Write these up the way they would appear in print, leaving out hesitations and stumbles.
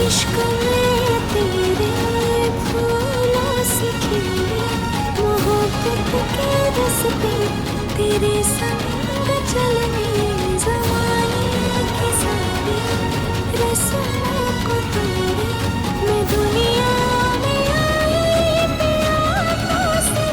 इश्क में तेरे फूलों से खिले मोहब्बत के रस्ते तेरे संग चलने ज़माने के सारे रस्मों को तोड़े मैं दुनिया में आई प्यारों से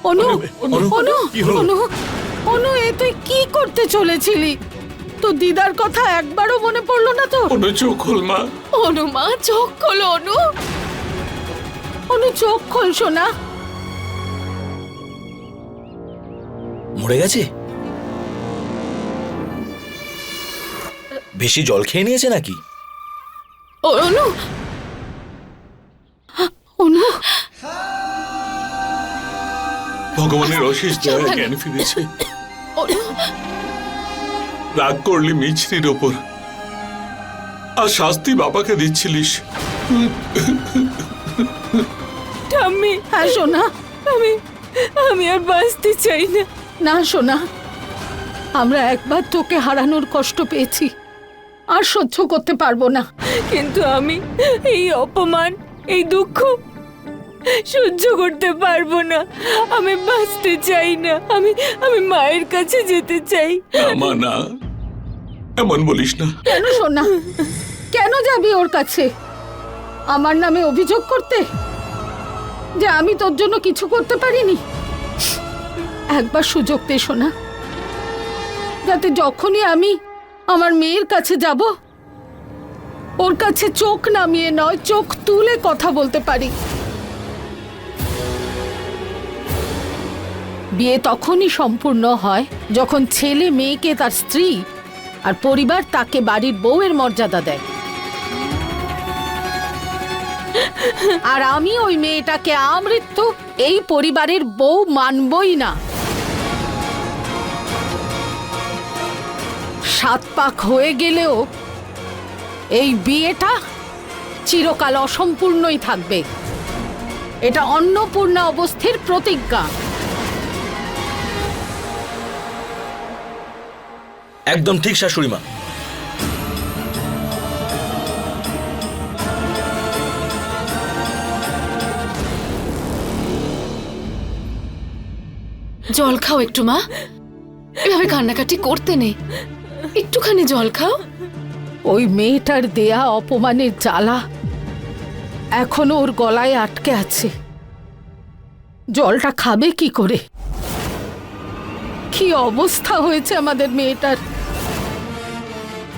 অনু অনু অনু অনু এ তুই কি করতে চলেছিলি? তো দিদার কথা একবারও মনে পড়লো না তো? অনু চোখ খোল মা। অনু মা চোখ খোলো। অনু অনু চোখ খোল সোনা। মরে গেছে? বেশি জল খেয়ে নিয়েছে নাকি? অনু অনু ভগবানের অশেষ দয়া জ্ঞান ফিরেছে। রাগ করলি মিছরির ওপর, আর শাস্তি বাবাকে দিচ্ছিলিস। ঠাম্মি। হ্যাঁ সোনা, আমি আর বাঁচতে চাই না। না সোনা, আমরা একবার তোকে হারানোর কষ্ট পেয়েছি, আর সহ্য করতে পারবো না। কিন্তু আমি এই অপমান, এই দুঃখ সহ্য করতে পারবো না। আমি বাঁচতে চাই না। আমি মায়ের কাছে যেতে চাই। মা না, এমন বলিস না। কেন সোনা, কেন যাবি ওর কাছে আমার নামে অভিযোগ করতে যে আমি তোর জন্য কিছু করতে পারিনি? একবার সুযোগ দে সোনা, যাতে যখনই আমি আমার মেয়ের কাছে যাব ওর কাছে চোখ নামিয়ে নয়, চোখ তুলে কথা বলতে পারি। বিয়ে তখনই সম্পূর্ণ হয় যখন ছেলে মেয়েকে তার স্ত্রী আর পরিবার তাকে বাড়ির বউয়ের মর্যাদা দেয়। আর আমি ওই মেয়েটাকে আমৃত্যু এই পরিবারের বউ মানবই না। 7 পাক হয়ে গেলেও এই বিয়েটা চিরকাল অসম্পূর্ণই থাকবে। এটা অন্নপূর্ণা অবস্থির প্রতিজ্ঞা। একদম ঠিক শাশুড়ি মা। জল খাও একটু মা, এভাবে কান্নাকাটি করতে নেই, একটুখানি জল খাও। ওই মেয়েটার দেয়া অপমানের জ্বালা এখনো ওর গলায় আটকে আছে। জলটা খাবে কি করে? কি অবস্থা হয়েছে আমাদের মেয়েটার।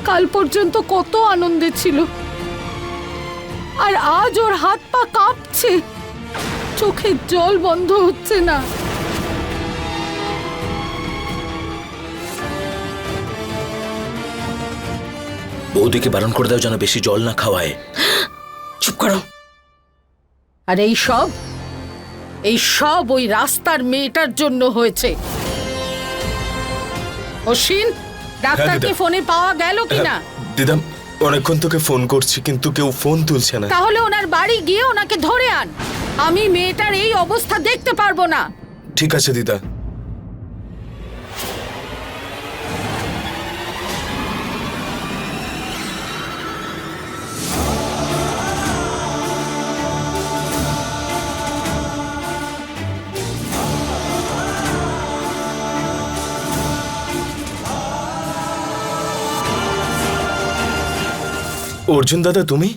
কাল পর্যন্ত কত আনন্দে ছিল, আর আজ ওর হাত পা কাঁপছে, চোখের জল বন্ধ হচ্ছে না। বৌদিকে বারণ করে দাও যেন বেশি জল না খাওয়ায়। চুপ করো। আর এই সব ওই রাস্তার মেয়েটার জন্য হয়েছে। অশ্বিন, ডাক্তারকে ফোনে পাওয়া গেল কিনা? দিদা, অনেকক্ষণ তোকে ফোন করছি কিন্তু কেউ ফোন তুলছে না। তাহলে ওনার বাড়ি গিয়ে ওনাকে ধরে আন। আমি মেয়েটার এই অবস্থা দেখতে পারবো না। ঠিক আছে দিদা। অর্জুন দাদা, তুমি?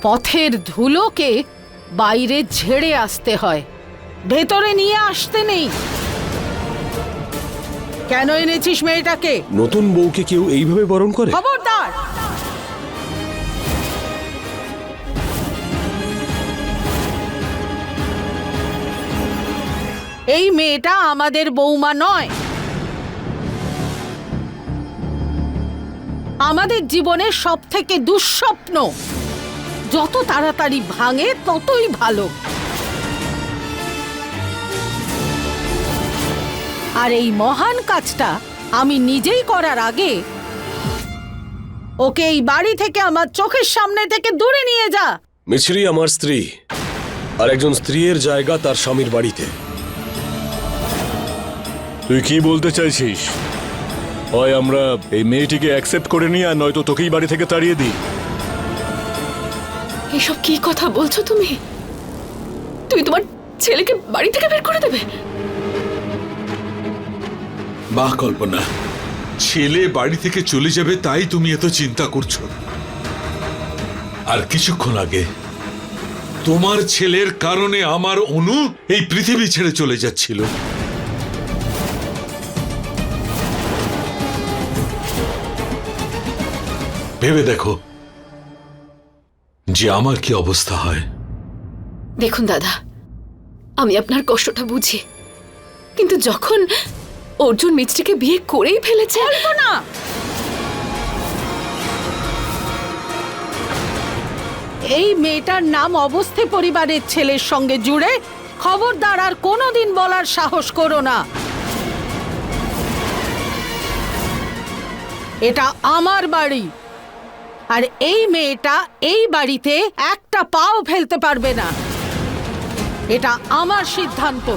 পথের ধুলোকে বাইরে ঝেড়ে আসতে হয়, ভেতরে নিয়ে আসতে নেই। কেন এনেছিস মেয়েটাকে? নতুন বউকে কেউ এইভাবে বরণ করে? খবরদার! এই মেয়েটা আমাদের বৌমা নয়। আমাদের জীবনের সব থেকে দুঃস্বপ্ন যত তাড়াতাড়ি ভাঙে ততই ভালো। আর এই মহান কাজটা আমি নিজেই করার আগে ওকে এই বাড়ি থেকে আমার চোখের সামনে থেকে দূরে নিয়ে যা। মিছরি আমার স্ত্রী, আর একজন স্ত্রীর জায়গা তার স্বামীর বাড়িতে। তুই কি বলতে চাইছিস? হয় আমরা এই মেয়েটিকে অ্যাকসেপ্ট করে নিই, আর নয়তো তোকেই বাড়ি থেকে তাড়িয়ে দিই। এসব কি কথা বলছো তুমি? তুই তোমার ছেলেকে বাড়ি থেকে বের করে দেবে? বাহ কল্পনা, ছেলে বাড়ি থেকে চলে যাবে তাই তুমি এত চিন্তা করছো। আর কিছুক্ষণ আগে তোমার ছেলের কারণে আমার অনু এই পৃথিবী ছেড়ে চলে যাচ্ছিল। ভেবে দেখো যে আমার কি অবস্থা হয়। দেখুন দাদা, আমি আপনার কষ্টটা বুঝি, কিন্তু যখন অর্জুন মিছরিকে বিয়ে করেই ফেলেছে। না, এই মেয়েটার নাম অবস্থি পরিবারের ছেলের সঙ্গে জুড়ে খবরদার আর কোনোদিন বলার সাহস করো না। এটা আমার বাড়ি, আর এই মেয়েটা এই বাড়িতে একটা পাও ফেলতে পারবে না। এটা আমার সিদ্ধান্ত।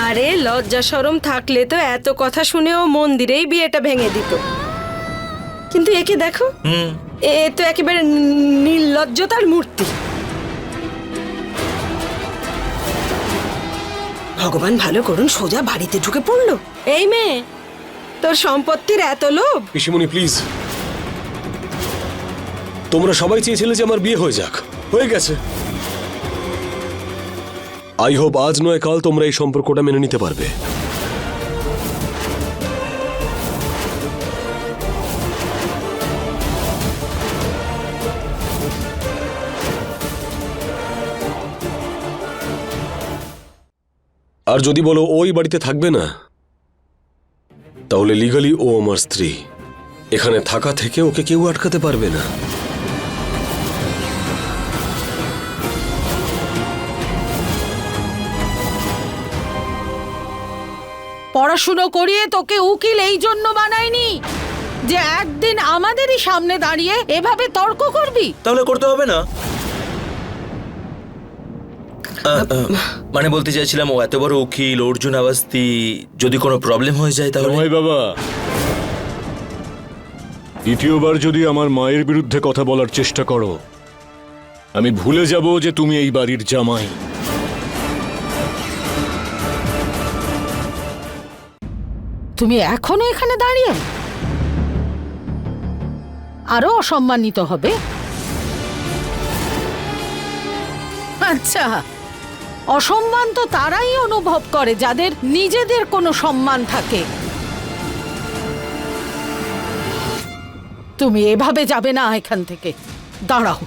আরে লজ্জা শরম থাকলে তো এত কথা শুনেও মন্দিরেই বিয়েটা ভেঙে দিত, কিন্তু একে দেখো, এ তো একেবারে নির্লজ্জতার মূর্তি। ভগবান ভালো করুন, সোজা বাড়িতে ঢুকে পড়লো। এই মেয়ে, তোর সম্পত্তির এত লোভ? পিসিমণি প্লিজ, তোমরা সবাই চেয়েছিলে যে আমার বিয়ে হয়ে যাক, হয়ে গেছে। আই হোপ আজ নয় কাল তোমরা এই সম্পর্কটা মেনে নিতে পারবে। আর যদি বলো ওই বাড়িতে থাকবে না, তাহলে লিগালি ও আমার স্ত্রী। এখানে থাকা থেকে ওকে কেউ আটকাতে পারবে না। পড়াশুনো করিয়ে তোকে উকিল এই জন্য বানাইনি যে একদিন আমাদেরই সামনে দাঁড়িয়ে এভাবে তর্ক করবি। তাহলে করতে হবে না। মানে বলতে চাইছিলাম, ও এত বড় উকিল অর্জুন আওয়াস্তি, যদি কোনো প্রবলেম হয়ে যায় তাহলে। জামাই বাবা, দ্বিতীয়বার যদি আমার মায়ের বিরুদ্ধে কথা বলার চেষ্টা করো, আমি ভুলে যাব যে তুমি এই বাড়ির জামাই। তুমি এখনো এখানে দাঁড়িয়ে আরো অসম্মানিত হবে? আচ্ছা, অসম্মান তো তারাই অনুভব করে যাদের নিজেদের কোনো সম্মান থাকে। তুমি এভাবে যাবে না এখান থেকে, দাঁড়াও।